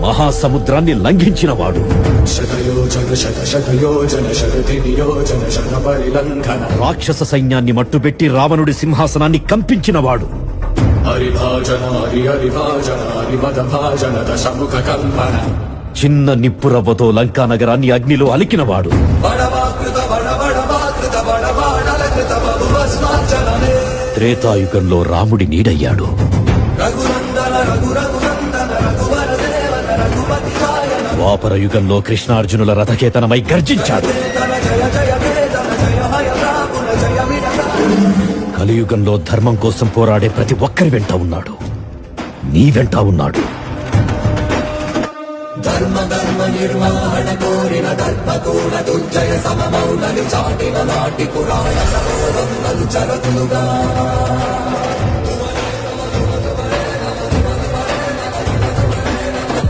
మహాసముద్రాన్ని లంఘించినవాడు. రాక్షస సైన్యాన్ని మట్టుబెట్టి రావణుడి సింహాసనాన్ని కంపించినవాడు. చిన్న నిప్పురవ్వతో లంకా నగరాన్ని అగ్నిలో అలికినవాడు. త్రేతాయుగంలో రాముడి నీడయ్యాడు. ద్వాపర యుగంలో కృష్ణార్జునుల రథకేతనమై గర్జించాడు. కలియుగంలో ధర్మం కోసం పోరాడే ప్రతి ఒక్కరి వెంట ఉన్నాడు. నీ వెంట ఉన్నాడు. ధర్మ ధర్మ నిర్వహణ కోరిన ధర్మకూల దుర్జయ సమమౌనని చాటిన నాటి పురాణ చరతులుగా